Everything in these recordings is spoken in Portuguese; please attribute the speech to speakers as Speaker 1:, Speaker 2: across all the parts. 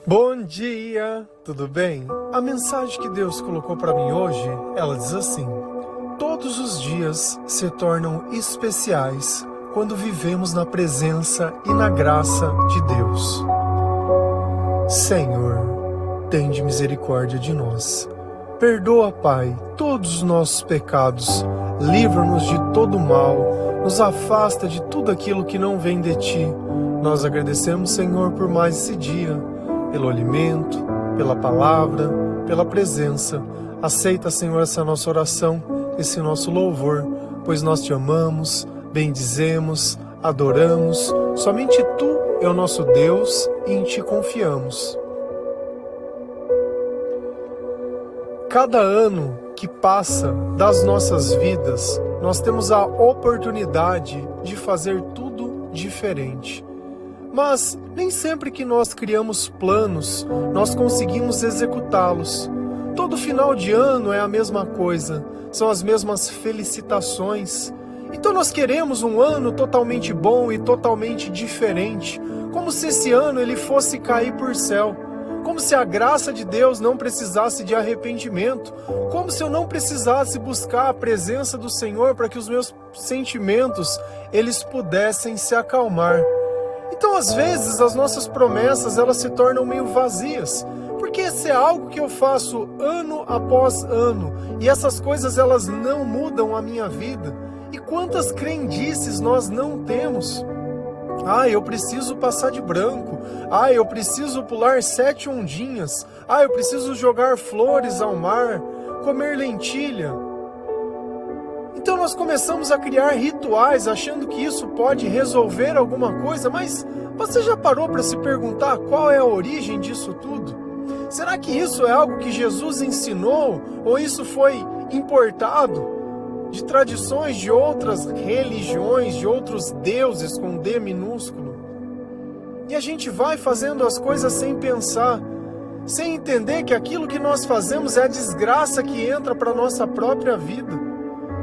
Speaker 1: Bom dia, tudo bem? A mensagem que Deus colocou para mim hoje, ela diz assim: todos os dias se tornam especiais quando vivemos na presença e na graça de Deus. Senhor, tende misericórdia de nós. Perdoa, Pai, todos os nossos pecados, livra-nos de todo mal, nos afasta de tudo aquilo que não vem de Ti. Nós agradecemos, Senhor, por mais esse dia, pelo alimento, pela palavra, pela presença. Aceita, Senhor, essa nossa oração, esse nosso louvor, pois nós Te amamos, bendizemos, adoramos. Somente Tu é o nosso Deus e em Ti confiamos. Cada ano que passa das nossas vidas, nós temos a oportunidade de fazer tudo diferente. Mas nem sempre que nós criamos planos, nós conseguimos executá-los. Todo final de ano é a mesma coisa, são as mesmas felicitações. Então nós queremos um ano totalmente bom e totalmente diferente, como se esse ano ele fosse cair por céu, como se a graça de Deus não precisasse de arrependimento, como se eu não precisasse buscar a presença do Senhor para que os meus sentimentos eles pudessem se acalmar. Então, às vezes, as nossas promessas, elas se tornam meio vazias, porque esse é algo que eu faço ano após ano, e essas coisas, elas não mudam a minha vida. E quantas crendices nós não temos? Eu preciso passar de branco. Eu preciso pular 7 ondinhas. Eu preciso jogar flores ao mar, comer lentilha. Então nós começamos a criar rituais achando que isso pode resolver alguma coisa, mas você já parou para se perguntar qual é a origem disso tudo? Será que isso é algo que Jesus ensinou ou isso foi importado de tradições de outras religiões, de outros deuses com D minúsculo? E a gente vai fazendo as coisas sem pensar, sem entender que aquilo que nós fazemos é a desgraça que entra para a nossa própria vida.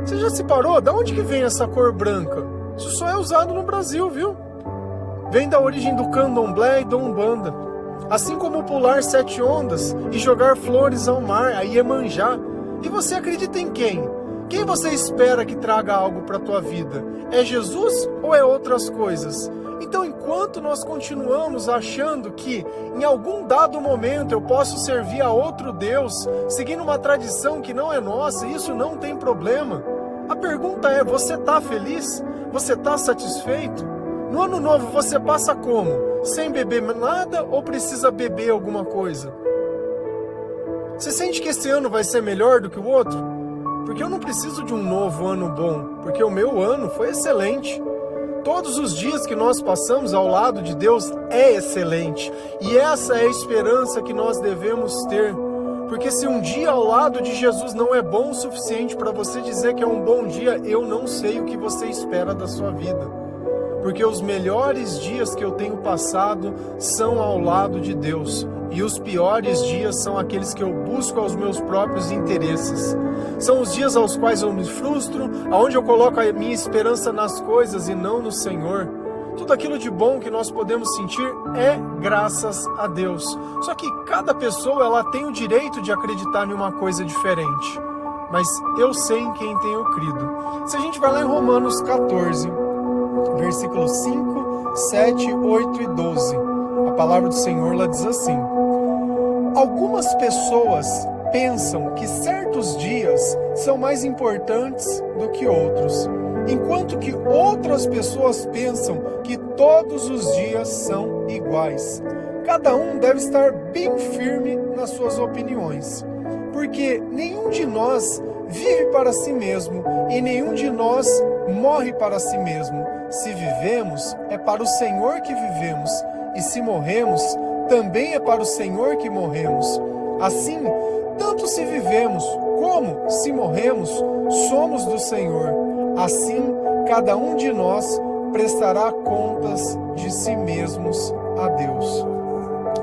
Speaker 1: Você já se parou? Da onde que vem essa cor branca? Isso só é usado no Brasil, viu? Vem da origem do candomblé e da umbanda. Assim como pular 7 ondas e jogar flores ao mar, a Iemanjá. E você acredita em quem? Quem você espera que traga algo para a tua vida? É Jesus ou é outras coisas? Então, enquanto nós continuamos achando que em algum dado momento eu posso servir a outro Deus, seguindo uma tradição que não é nossa, isso não tem problema. A pergunta é, você está feliz? Você está satisfeito? No ano novo você passa como? Sem beber nada ou precisa beber alguma coisa? Você sente que esse ano vai ser melhor do que o outro? Porque eu não preciso de um novo ano bom, porque o meu ano foi excelente. Todos os dias que nós passamos ao lado de Deus é excelente. E essa é a esperança que nós devemos ter. Porque se um dia ao lado de Jesus não é bom o suficiente para você dizer que é um bom dia, eu não sei o que você espera da sua vida. Porque os melhores dias que eu tenho passado são ao lado de Deus. E os piores dias são aqueles que eu busco aos meus próprios interesses. São os dias aos quais eu me frustro, aonde eu coloco a minha esperança nas coisas e não no Senhor. Tudo aquilo de bom que nós podemos sentir é graças a Deus. Só que cada pessoa ela tem o direito de acreditar em uma coisa diferente. Mas eu sei em quem tenho crido. Se a gente vai lá em Romanos 14, versículos 5, 7, 8 e 12, a palavra do Senhor ela diz assim: algumas pessoas pensam que certos dias são mais importantes do que outros, enquanto que outras pessoas pensam que todos os dias são iguais. Cada um deve estar bem firme nas suas opiniões, porque nenhum de nós vive para si mesmo e nenhum de nós morre para si mesmo. Se vivemos, é para o Senhor que vivemos, e se morremos, também é para o Senhor que morremos. Assim, tanto se vivemos como se morremos, somos do Senhor. Assim, cada um de nós prestará contas de si mesmos a Deus.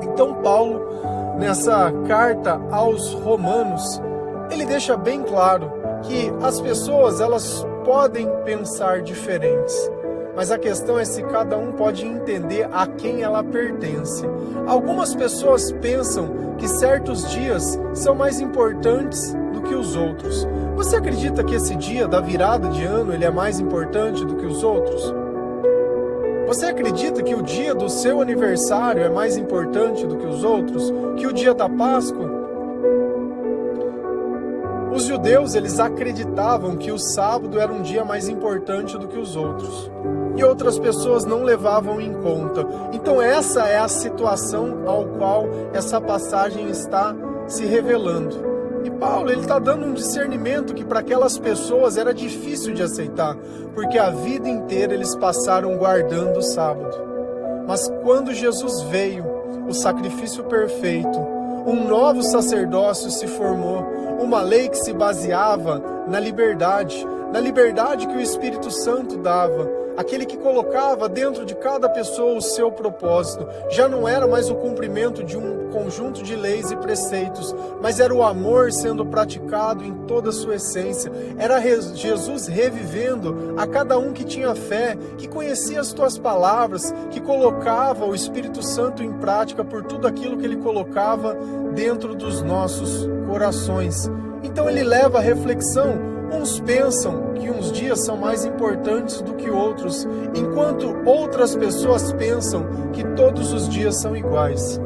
Speaker 1: Então Paulo, nessa carta aos Romanos, ele deixa bem claro que as pessoas elas podem pensar diferentes, mas a questão é se cada um pode entender a quem ela pertence. Algumas pessoas pensam que certos dias são mais importantes do que os outros. Você acredita que esse dia da virada de ano ele é mais importante do que os outros? Você acredita que o dia do seu aniversário é mais importante do que os outros? Que o dia da Páscoa? Os judeus, eles acreditavam que o sábado era um dia mais importante do que os outros. E outras pessoas não levavam em conta. Então essa é a situação ao qual essa passagem está se revelando. E Paulo, ele está dando um discernimento que para aquelas pessoas era difícil de aceitar, porque a vida inteira eles passaram guardando o sábado. Mas quando Jesus veio, o sacrifício perfeito, um novo sacerdócio se formou, uma lei que se baseava na liberdade que o Espírito Santo dava, aquele que colocava dentro de cada pessoa o seu propósito. Já não era mais o cumprimento de um conjunto de leis e preceitos, mas era o amor sendo praticado em toda a sua essência. Era Jesus revivendo a cada um que tinha fé, que conhecia as tuas palavras, que colocava o Espírito Santo em prática por tudo aquilo que ele colocava dentro dos nossos corações. Então ele leva a reflexão. Uns pensam que uns dias são mais importantes do que outros, enquanto outras pessoas pensam que todos os dias são iguais.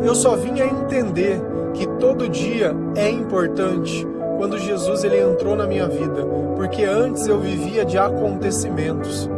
Speaker 1: Eu só vim a entender que todo dia é importante quando Jesus ele entrou na minha vida, porque antes eu vivia de acontecimentos.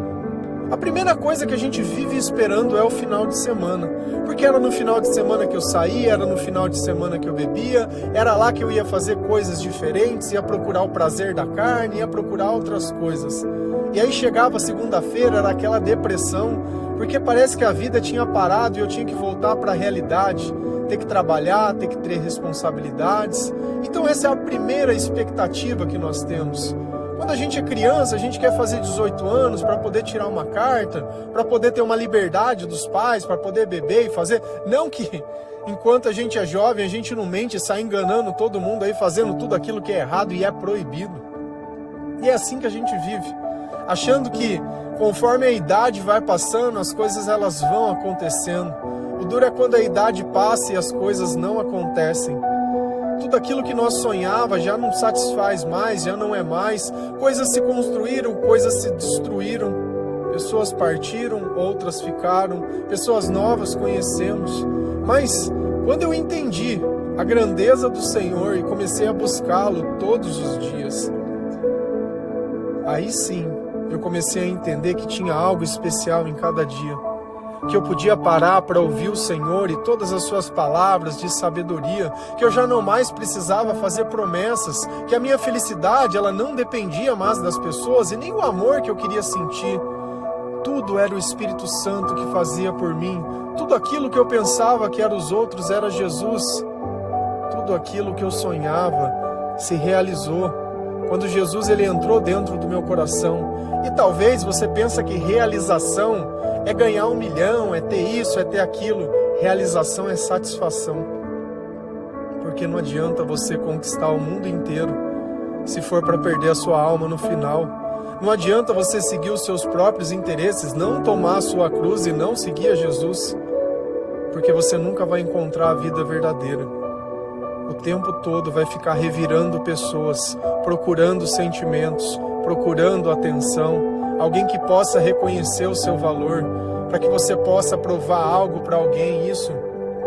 Speaker 1: A primeira coisa que a gente vive esperando é o final de semana, porque era no final de semana que eu saía, era no final de semana que eu bebia, era lá que eu ia fazer coisas diferentes, ia procurar o prazer da carne, ia procurar outras coisas. E aí chegava segunda-feira, era aquela depressão, porque parece que a vida tinha parado e eu tinha que voltar para a realidade, ter que trabalhar, ter que ter responsabilidades. Então essa é a primeira expectativa que nós temos. Quando a gente é criança, a gente quer fazer 18 anos para poder tirar uma carta, para poder ter uma liberdade dos pais, para poder beber e fazer. Não que enquanto a gente é jovem, a gente não mente e sai enganando todo mundo aí, fazendo tudo aquilo que é errado e é proibido. E é assim que a gente vive, achando que conforme a idade vai passando, as coisas elas vão acontecendo. O duro é quando a idade passa e as coisas não acontecem. Tudo aquilo que nós sonhava já não satisfaz mais, já não é mais. Coisas se construíram, coisas se destruíram. Pessoas partiram, outras ficaram. Pessoas novas conhecemos. Mas quando eu entendi a grandeza do Senhor e comecei a buscá-lo todos os dias, aí sim eu comecei a entender que tinha algo especial em cada dia. Que eu podia parar para ouvir o Senhor e todas as suas palavras de sabedoria, que eu já não mais precisava fazer promessas, que a minha felicidade ela não dependia mais das pessoas e nem o amor que eu queria sentir. Tudo era o Espírito Santo que fazia por mim, tudo aquilo que eu pensava que era os outros era Jesus, tudo aquilo que eu sonhava se realizou. Quando Jesus ele entrou dentro do meu coração. E talvez você pensa que realização é ganhar 1 milhão, é ter isso, é ter aquilo. Realização é satisfação. Porque não adianta você conquistar o mundo inteiro se for para perder a sua alma no final. Não adianta você seguir os seus próprios interesses, não tomar a sua cruz e não seguir a Jesus. Porque você nunca vai encontrar a vida verdadeira. O tempo todo vai ficar revirando pessoas, procurando sentimentos, procurando atenção, alguém que possa reconhecer o seu valor, para que você possa provar algo para alguém. Isso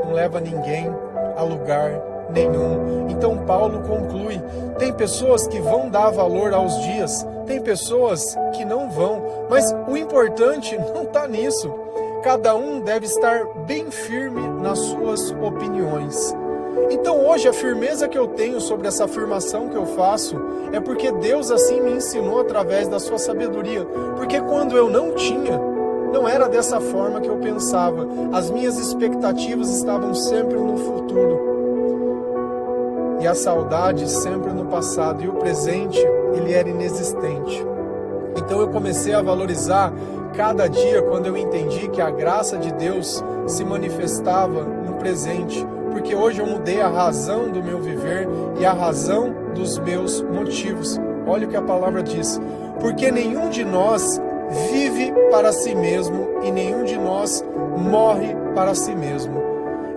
Speaker 1: não leva ninguém a lugar nenhum. Então Paulo conclui, tem pessoas que vão dar valor aos dias, tem pessoas que não vão, mas o importante não está nisso. Cada um deve estar bem firme nas suas opiniões. Então hoje a firmeza que eu tenho sobre essa afirmação que eu faço é porque Deus assim me ensinou através da sua sabedoria. Porque quando eu não tinha, não era dessa forma que eu pensava. As minhas expectativas estavam sempre no futuro. E a saudade sempre no passado. E o presente, ele era inexistente. Então eu comecei a valorizar cada dia quando eu entendi que a graça de Deus se manifestava no presente. Porque hoje eu mudei a razão do meu viver e a razão dos meus motivos. Olha o que a palavra diz. Porque nenhum de nós vive para si mesmo e nenhum de nós morre para si mesmo.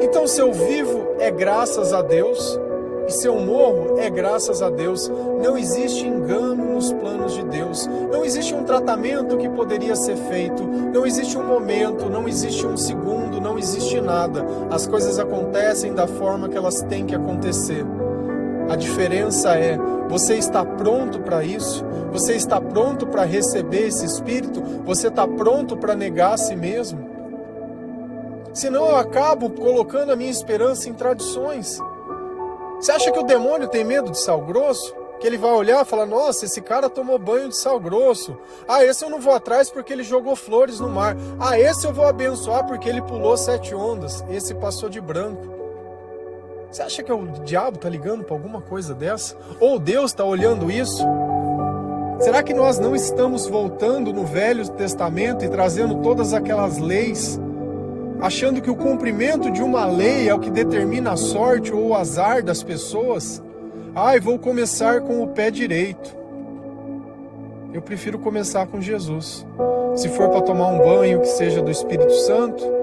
Speaker 1: Então, se eu vivo é graças a Deus e se eu morro é graças a Deus. Não existe engano nos planos de Deus. Não existe um tratamento que poderia ser feito. Não existe um momento, não existe um segundo, não existe nada. As coisas acontecem da forma que elas têm que acontecer. A diferença é, você está pronto para isso? Você está pronto para receber esse Espírito? Você está pronto para negar a si mesmo? Senão eu acabo colocando a minha esperança em tradições. Você acha que o demônio tem medo de sal grosso? Que ele vai olhar e falar, nossa, esse cara tomou banho de sal grosso. Ah, esse eu não vou atrás porque ele jogou flores no mar. Ah, esse eu vou abençoar porque ele pulou 7 ondas. Esse passou de branco. Você acha que o diabo está ligando para alguma coisa dessa? Ou Deus está olhando isso? Será que nós não estamos voltando no Velho Testamento e trazendo todas aquelas leis, achando que o cumprimento de uma lei é o que determina a sorte ou o azar das pessoas? Vou começar com o pé direito. Eu prefiro começar com Jesus. Se for para tomar um banho, que seja do Espírito Santo.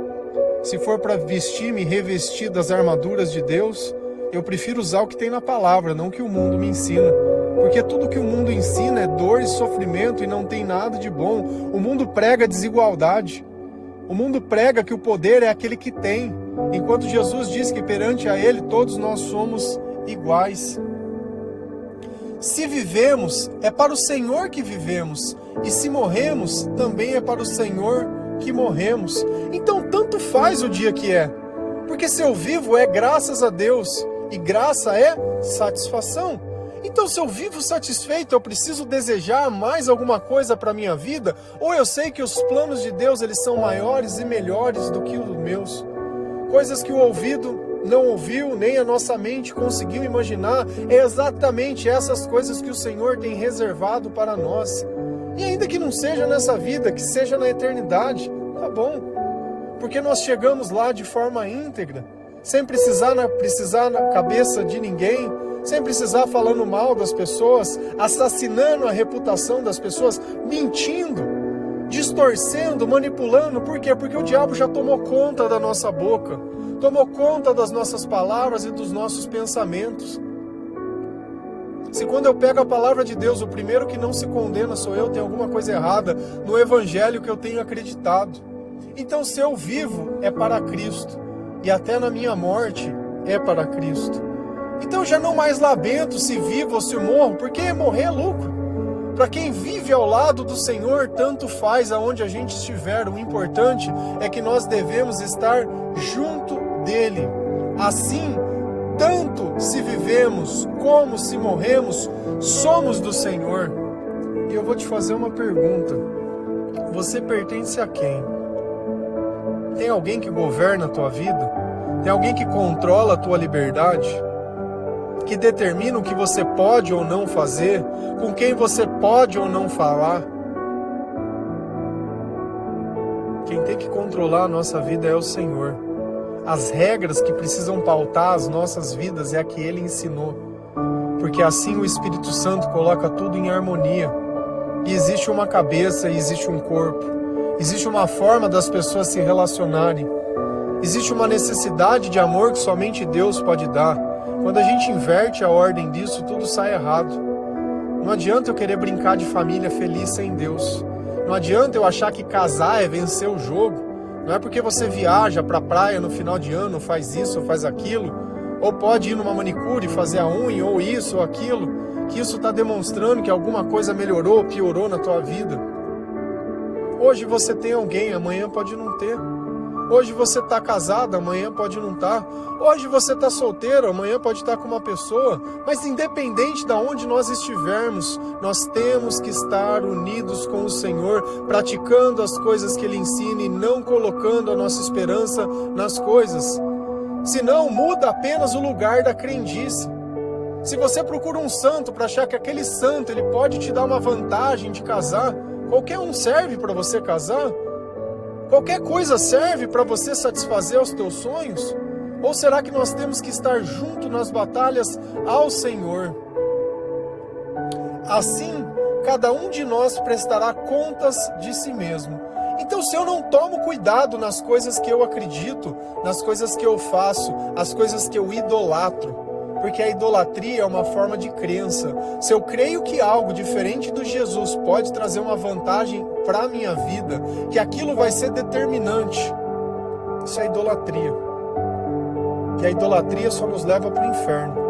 Speaker 1: Se for para vestir-me e revestir das armaduras de Deus, eu prefiro usar o que tem na palavra, não o que o mundo me ensina. Porque tudo que o mundo ensina é dor e sofrimento e não tem nada de bom. O mundo prega desigualdade. O mundo prega que o poder é aquele que tem, enquanto Jesus diz que perante a Ele todos nós somos iguais. Se vivemos, é para o Senhor que vivemos, e se morremos, também é para o Senhor que morremos. Então tanto faz o dia que é, porque se eu vivo é graças a Deus, e graça é satisfação. Então, se eu vivo satisfeito, eu preciso desejar mais alguma coisa para a minha vida? Ou eu sei que os planos de Deus eles são maiores e melhores do que os meus? Coisas que o ouvido não ouviu, nem a nossa mente conseguiu imaginar, é exatamente essas coisas que o Senhor tem reservado para nós. E ainda que não seja nessa vida, que seja na eternidade, tá bom. Porque nós chegamos lá de forma íntegra, sem precisar na cabeça de ninguém, sem precisar falando mal das pessoas, assassinando a reputação das pessoas, mentindo, distorcendo, manipulando. Por quê? Porque o diabo já tomou conta da nossa boca, tomou conta das nossas palavras e dos nossos pensamentos. Se quando eu pego a palavra de Deus, o primeiro que não se condena sou eu, tem alguma coisa errada no evangelho que eu tenho acreditado. Então, se eu vivo, é para Cristo, e até na minha morte é para Cristo. Então já não mais lamento se vivo ou se morro, porque morrer é lucro. Para quem vive ao lado do Senhor, tanto faz aonde a gente estiver. O importante é que nós devemos estar junto dele. Assim, tanto se vivemos como se morremos, somos do Senhor. E eu vou te fazer uma pergunta. Você pertence a quem? Tem alguém que governa a tua vida? Tem alguém que controla a tua liberdade? Que determina o que você pode ou não fazer, com quem você pode ou não falar? Quem tem que controlar a nossa vida é o Senhor. As regras que precisam pautar as nossas vidas é a que Ele ensinou, porque assim o Espírito Santo coloca tudo em harmonia. E existe uma cabeça e existe um corpo, existe uma forma das pessoas se relacionarem, existe uma necessidade de amor que somente Deus pode dar. Quando a gente inverte a ordem disso, tudo sai errado. Não adianta eu querer brincar de família feliz sem Deus. Não adianta eu achar que casar é vencer o jogo. Não é porque você viaja para a praia no final de ano, faz isso ou faz aquilo, ou pode ir numa manicure e fazer a unha, ou isso ou aquilo, que isso está demonstrando que alguma coisa melhorou ou piorou na tua vida. Hoje você tem alguém, amanhã pode não ter. Hoje você está casado, amanhã pode não estar. Hoje você está solteiro, amanhã pode estar com uma pessoa. Mas independente de onde nós estivermos, nós temos que estar unidos com o Senhor, praticando as coisas que Ele ensina e não colocando a nossa esperança nas coisas. Senão muda apenas o lugar da crendice. Se você procura um santo para achar que aquele santo ele pode te dar uma vantagem de casar, qualquer um serve para você casar? Qualquer coisa serve para você satisfazer os teus sonhos? Ou será que nós temos que estar junto nas batalhas ao Senhor? Assim, cada um de nós prestará contas de si mesmo. Então, se eu não tomo cuidado nas coisas que eu acredito, nas coisas que eu faço, as coisas que eu idolatro, porque a idolatria é uma forma de crença. Se eu creio que algo diferente do Jesus pode trazer uma vantagem para a minha vida, que aquilo vai ser determinante, isso é idolatria. E a idolatria só nos leva para o inferno.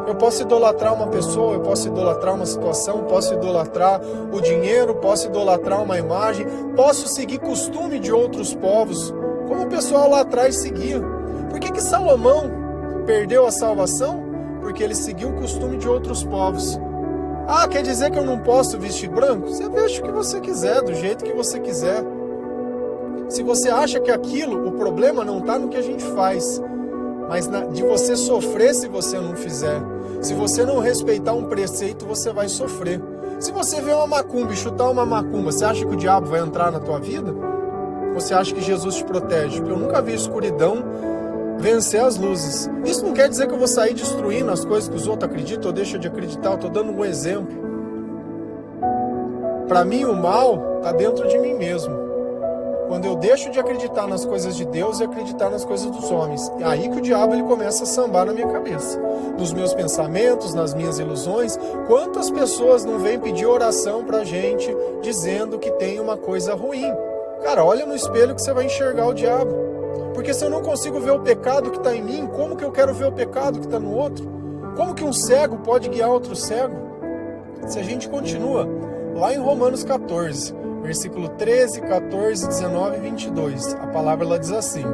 Speaker 1: Eu posso idolatrar uma pessoa, eu posso idolatrar uma situação, posso idolatrar o dinheiro, posso idolatrar uma imagem, posso seguir costume de outros povos, como o pessoal lá atrás seguia. Por que Salomão perdeu a salvação? Porque ele seguiu o costume de outros povos. Ah, quer dizer que eu não posso vestir branco? Você veste o que você quiser, do jeito que você quiser. Se você acha que aquilo, o problema não está no que a gente faz, mas de você sofrer se você não fizer. Se você não respeitar um preceito, você vai sofrer. Se você vê uma macumba e chutar uma macumba, você acha que o diabo vai entrar na tua vida? Ou você acha que Jesus te protege? Porque eu nunca vi escuridão vencer as luzes. Isso não quer dizer que eu vou sair destruindo as coisas que os outros acreditam ou deixam de acreditar. Eu estou dando um exemplo. Para mim, o mal está dentro de mim mesmo. Quando eu deixo de acreditar nas coisas de Deus e acreditar nas coisas dos homens. É aí que o diabo ele começa a sambar na minha cabeça. Nos meus pensamentos, nas minhas ilusões. Quantas pessoas não vêm pedir oração pra gente dizendo que tem uma coisa ruim? Cara, olha no espelho que você vai enxergar o diabo. Porque se eu não consigo ver o pecado que está em mim, como que eu quero ver o pecado que está no outro? Como que um cego pode guiar outro cego? Se a gente continua lá em Romanos 14... versículo 13, 14, 19 e 22. A palavra ela diz assim: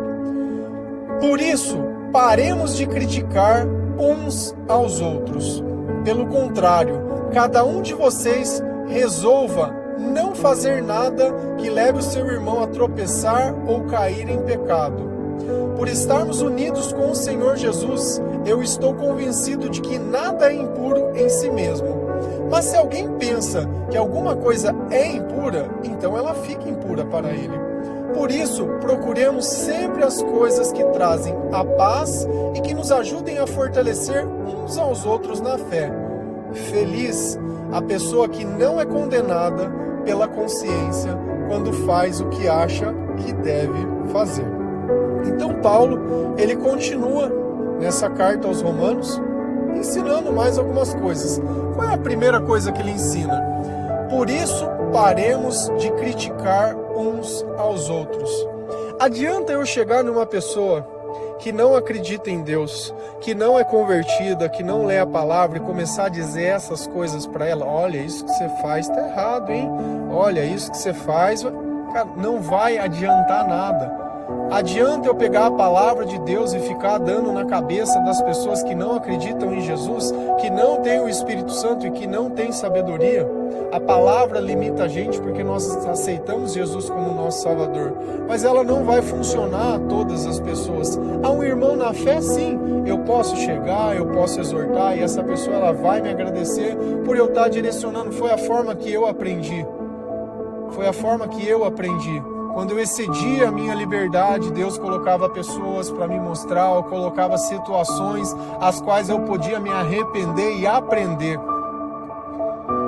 Speaker 1: por isso, paremos de criticar uns aos outros. Pelo contrário, cada um de vocês resolva não fazer nada que leve o seu irmão a tropeçar ou cair em pecado. Por estarmos unidos com o Senhor Jesus, eu estou convencido de que nada é impuro em si mesmo. Mas se alguém pensa que alguma coisa é impura, então ela fica impura para ele. Por isso, procuremos sempre as coisas que trazem a paz e que nos ajudem a fortalecer uns aos outros na fé. Feliz a pessoa que não é condenada pela consciência quando faz o que acha que deve fazer. Então Paulo, ele continua nessa carta aos Romanos, ensinando mais algumas coisas. Qual é a primeira coisa que ele ensina? Por isso, paremos de criticar uns aos outros. Adianta eu chegar numa pessoa que não acredita em Deus, que não é convertida, que não lê a palavra e começar a dizer essas coisas para ela? Olha, isso que você faz está errado, hein? Olha, isso que você faz... Cara, não vai adiantar nada. Adianta eu pegar a palavra de Deus e ficar dando na cabeça das pessoas que não acreditam em Jesus, que não têm o Espírito Santo e que não têm sabedoria? A palavra limita a gente porque nós aceitamos Jesus como nosso Salvador, mas ela não vai funcionar a todas as pessoas. A um irmão na fé, sim, eu posso chegar, eu posso exortar e essa pessoa ela vai me agradecer por eu estar direcionando. Foi a forma que eu aprendi. Foi a forma que eu aprendi. Quando eu excedia a minha liberdade, Deus colocava pessoas para me mostrar, ou colocava situações as quais eu podia me arrepender e aprender.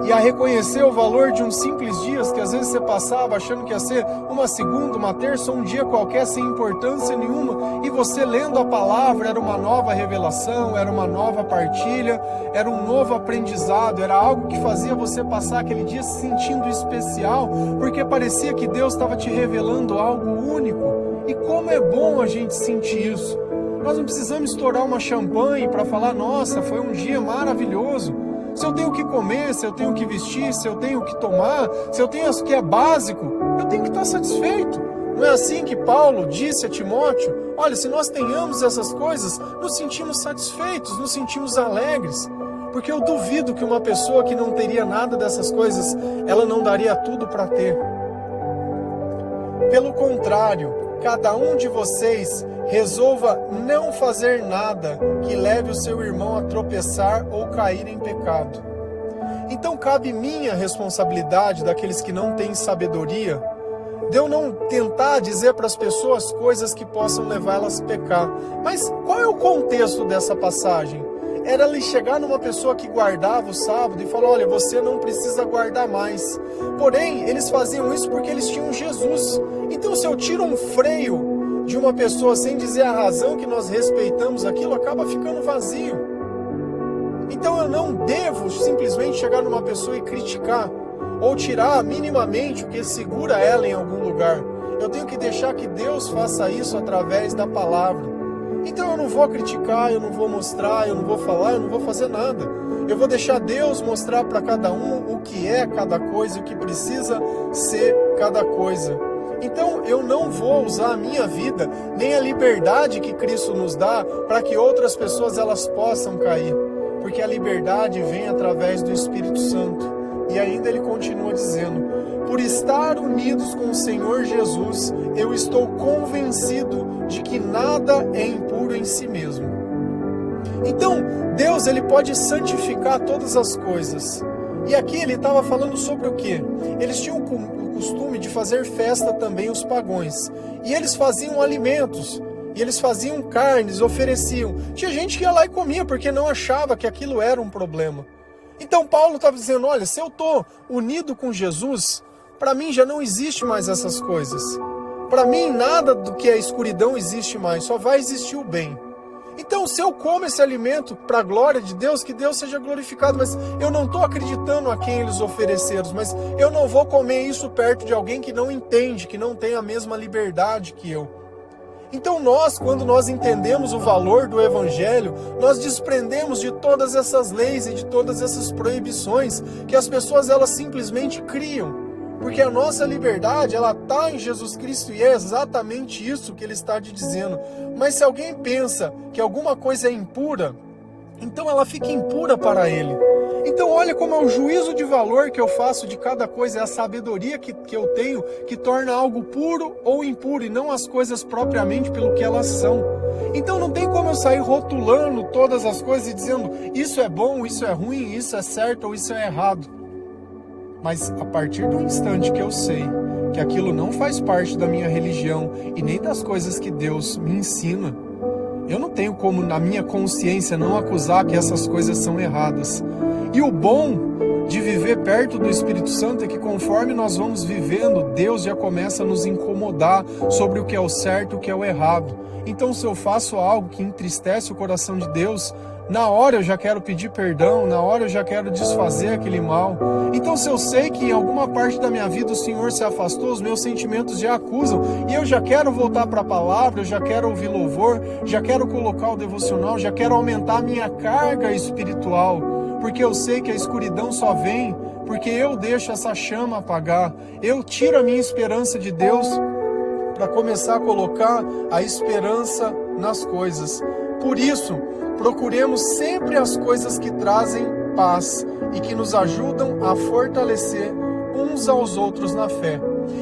Speaker 1: E a reconhecer o valor de uns simples dias que às vezes você passava achando que ia ser uma segunda, uma terça, um dia qualquer sem importância nenhuma, e você lendo a palavra era uma nova revelação, era uma nova partilha, era um novo aprendizado, era algo que fazia você passar aquele dia se sentindo especial, porque parecia que Deus estava te revelando algo único. E como é bom a gente sentir isso. Nós não precisamos estourar uma champanhe para falar, nossa, foi um dia maravilhoso. Se eu tenho o que comer, se eu tenho o que vestir, se eu tenho o que tomar, se eu tenho o que é básico, eu tenho que estar satisfeito. Não é assim que Paulo disse a Timóteo? Olha, se nós tenhamos essas coisas, nos sentimos satisfeitos, nos sentimos alegres. Porque eu duvido que uma pessoa que não teria nada dessas coisas, ela não daria tudo para ter. Pelo contrário, cada um de vocês resolva não fazer nada que leve o seu irmão a tropeçar ou cair em pecado. Então cabe minha responsabilidade, daqueles que não têm sabedoria, de eu não tentar dizer para as pessoas coisas que possam levá-las a pecar. Mas qual é o contexto dessa passagem? era ele chegar numa pessoa que guardava o sábado e falar, olha, você não precisa guardar mais. Porém, eles faziam isso porque eles tinham Jesus. Então, se eu tiro um freio de uma pessoa sem dizer a razão que nós respeitamos aquilo, acaba ficando vazio. Então, eu não devo simplesmente chegar numa pessoa e criticar, ou tirar minimamente o que segura ela em algum lugar. Eu tenho que deixar que Deus faça isso através da palavra. Então eu não vou criticar, eu não vou mostrar, eu não vou falar, eu não vou fazer nada. Eu vou deixar Deus mostrar para cada um o que é cada coisa, o que precisa ser cada coisa. Então eu não vou usar a minha vida, nem a liberdade que Cristo nos dá, para que outras pessoas elas possam cair. Porque a liberdade vem através do Espírito Santo. E ainda ele continua dizendo, por estar unidos com o Senhor Jesus, eu estou convencido de que nada é impuro em si mesmo. Então, Deus ele pode santificar todas as coisas. E aqui ele estava falando sobre o quê? Eles tinham o costume de fazer festa também, os pagãos. E eles faziam alimentos, e eles faziam carnes, ofereciam. Tinha gente que ia lá e comia, porque não achava que aquilo era um problema. Então Paulo estava dizendo, olha, se eu estou unido com Jesus, para mim já não existe mais essas coisas. Para mim nada do que é escuridão existe mais, só vai existir o bem. Então se eu como esse alimento para a glória de Deus, que Deus seja glorificado, mas eu não estou acreditando a quem eles ofereceram, mas eu não vou comer isso perto de alguém que não entende, que não tem a mesma liberdade que eu. Então nós, quando nós entendemos o valor do Evangelho, nós desprendemos de todas essas leis e de todas essas proibições que as pessoas elas simplesmente criam. Porque a nossa liberdade, ela está em Jesus Cristo e é exatamente isso que ele está te dizendo. Mas se alguém pensa que alguma coisa é impura, então ela fica impura para ele. Então olha como é o juízo de valor que eu faço de cada coisa, é a sabedoria que eu tenho que torna algo puro ou impuro e não as coisas propriamente pelo que elas são. Então não tem como eu sair rotulando todas as coisas e dizendo isso é bom, isso é ruim, isso é certo ou isso é errado. Mas a partir do instante que eu sei que aquilo não faz parte da minha religião e nem das coisas que Deus me ensina, eu não tenho como na minha consciência não acusar que essas coisas são erradas. E o bom de viver perto do Espírito Santo é que conforme nós vamos vivendo, Deus já começa a nos incomodar sobre o que é o certo e o que é o errado. Então se eu faço algo que entristece o coração de Deus, na hora eu já quero pedir perdão, na hora eu já quero desfazer aquele mal. Então se eu sei que em alguma parte da minha vida o Senhor se afastou, os meus sentimentos já acusam, e eu já quero voltar para a palavra, eu já quero ouvir louvor, já quero colocar o devocional, já quero aumentar a minha carga espiritual, porque eu sei que a escuridão só vem porque eu deixo essa chama apagar, eu tiro a minha esperança de Deus para começar a colocar a esperança nas coisas. Por isso, procuremos sempre as coisas que trazem paz e que nos ajudam a fortalecer uns aos outros na fé.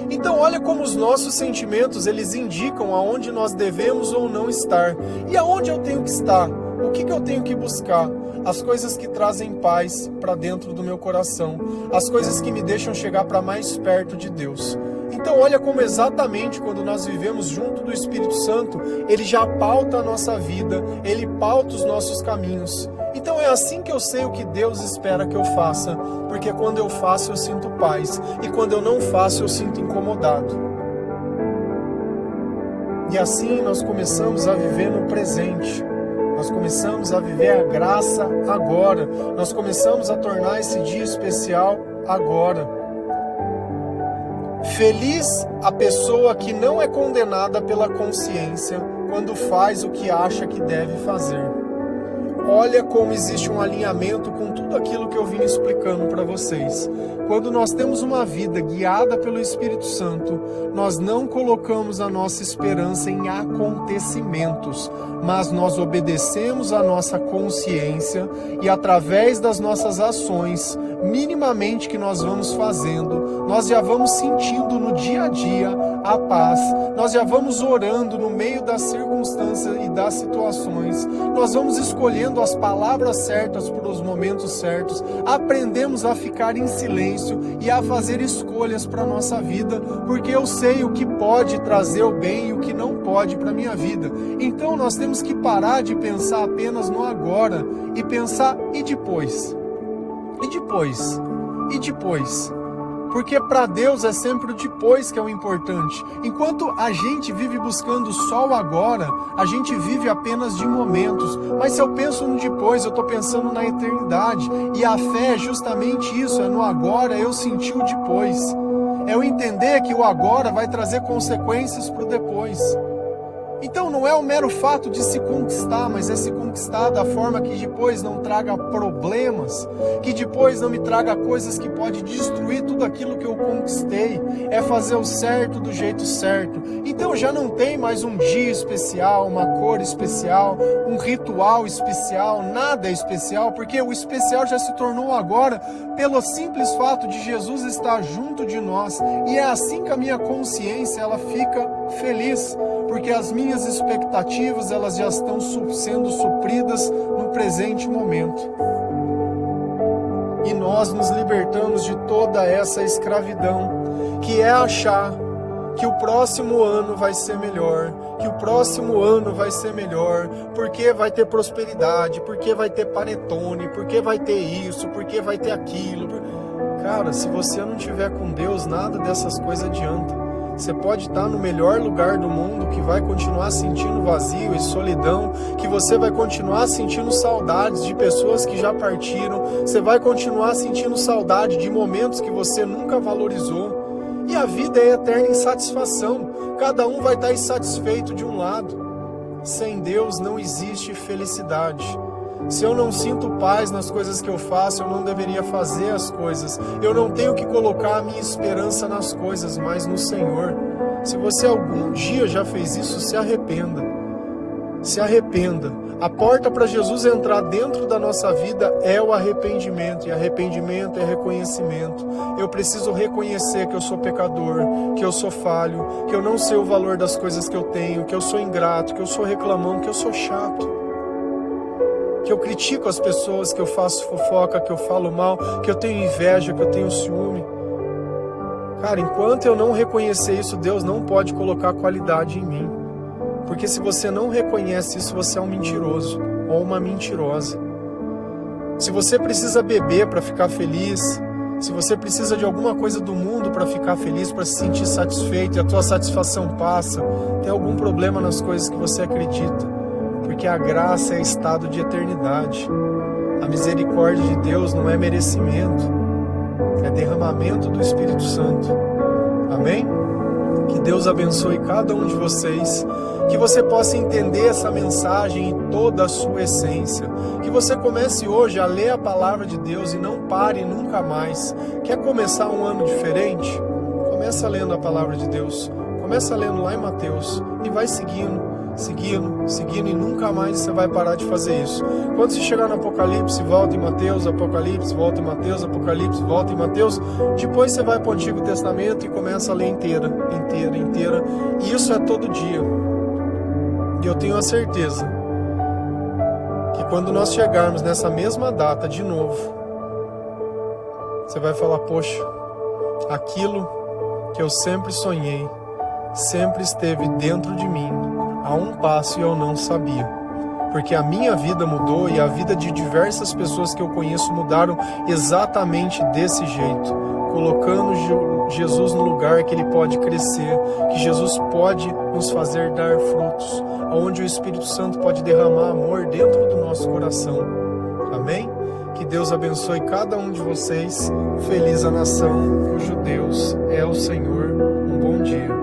Speaker 1: Então olha como os nossos sentimentos eles indicam aonde nós devemos ou não estar. E aonde eu tenho que estar? O que eu tenho que buscar? As coisas que trazem paz para dentro do meu coração. As coisas que me deixam chegar para mais perto de Deus. Então olha como exatamente quando nós vivemos junto do Espírito Santo, ele já pauta a nossa vida, ele pauta os nossos caminhos. Então é assim que eu sei o que Deus espera que eu faça, porque quando eu faço eu sinto paz, e quando eu não faço eu sinto incomodado. E assim nós começamos a viver no presente. Nós começamos a viver a graça agora. Nós começamos a tornar esse dia especial agora. Feliz a pessoa que não é condenada pela consciência quando faz o que acha que deve fazer. Olha como existe um alinhamento com tudo aquilo que eu vim explicando para vocês. Quando nós temos uma vida guiada pelo Espírito Santo, nós não colocamos a nossa esperança em acontecimentos, mas nós obedecemos a nossa consciência e através das nossas ações, minimamente que nós vamos fazendo, nós já vamos sentindo no dia a dia a paz, nós já vamos orando no meio das circunstâncias e das situações, nós vamos escolhendo as palavras certas para os momentos certos, aprendemos a ficar em silêncio silêncio e a fazer escolhas para a nossa vida, porque eu sei o que pode trazer o bem e o que não pode para a minha vida. Então nós temos que parar de pensar apenas no agora e pensar e depois? E depois? E depois? Porque para Deus é sempre o depois que é o importante. Enquanto a gente vive buscando só o agora, a gente vive apenas de momentos. Mas se eu penso no depois, eu estou pensando na eternidade. E a fé é justamente isso, é no agora eu sentir o depois. É eu entender que o agora vai trazer consequências para o depois. Então não é o mero fato de se conquistar, mas é se conquistar da forma que depois não traga problemas, que depois não me traga coisas que pode destruir tudo aquilo que eu conquistei. É fazer o certo do jeito certo. Então já não tem mais um dia especial, uma cor especial, um ritual especial, nada é especial, porque o especial já se tornou agora pelo simples fato de Jesus estar junto de nós. E é assim que a minha consciência ela fica feliz, porque as minhas expectativas elas já estão sendo supridas no presente momento. E nós nos libertamos de toda essa escravidão, que é achar que o próximo ano vai ser melhor, que o próximo ano vai ser melhor, porque vai ter prosperidade, porque vai ter panetone, porque vai ter isso, porque vai ter aquilo. Cara, se você não tiver com Deus, nada dessas coisas adianta. Você pode estar no melhor lugar do mundo, que vai continuar sentindo vazio e solidão, que você vai continuar sentindo saudades de pessoas que já partiram, você vai continuar sentindo saudade de momentos que você nunca valorizou. E a vida é eterna insatisfação, cada um vai estar insatisfeito de um lado. Sem Deus não existe felicidade. Se eu não sinto paz nas coisas que eu faço, eu não deveria fazer as coisas. Eu não tenho que colocar a minha esperança nas coisas, mas no Senhor. Se você algum dia já fez isso, se arrependa. Se arrependa. A porta para Jesus entrar dentro da nossa vida é o arrependimento. E arrependimento é reconhecimento. Eu preciso reconhecer que eu sou pecador, que eu sou falho, que eu não sei o valor das coisas que eu tenho, que eu sou ingrato, que eu sou reclamão, que eu sou chato, que eu critico as pessoas, que eu faço fofoca, que eu falo mal, que eu tenho inveja, que eu tenho ciúme. Cara, enquanto eu não reconhecer isso, Deus não pode colocar qualidade em mim. Porque se você não reconhece isso, você é um mentiroso ou uma mentirosa. Se você precisa beber para ficar feliz, se você precisa de alguma coisa do mundo para ficar feliz, para se sentir satisfeito e a tua satisfação passa, tem algum problema nas coisas que você acredita. Porque a graça é estado de eternidade. A misericórdia de Deus não é merecimento, é derramamento do Espírito Santo. Amém? Que Deus abençoe cada um de vocês, que você possa entender essa mensagem em toda a sua essência, que você comece hoje a ler a palavra de Deus e não pare nunca mais. Quer começar um ano diferente? Começa lendo a palavra de Deus, começa lendo lá em Mateus e vai seguindo e nunca mais você vai parar de fazer isso. Quando você chegar no Apocalipse, volta em Mateus, Apocalipse, volta em Mateus, Apocalipse, volta em Mateus. Depois você vai para o Antigo Testamento e começa a ler inteira. E isso é todo dia. E eu tenho a certeza que quando nós chegarmos nessa mesma data de novo, você vai falar, poxa, aquilo que eu sempre sonhei, sempre esteve dentro de mim, a um passo e eu não sabia. Porque a minha vida mudou e a vida de diversas pessoas que eu conheço mudaram exatamente desse jeito. Colocando Jesus no lugar que Ele pode crescer, que Jesus pode nos fazer dar frutos, onde o Espírito Santo pode derramar amor dentro do nosso coração. Amém? Que Deus abençoe cada um de vocês. Feliz a nação cujo Deus é o Senhor. Um bom dia.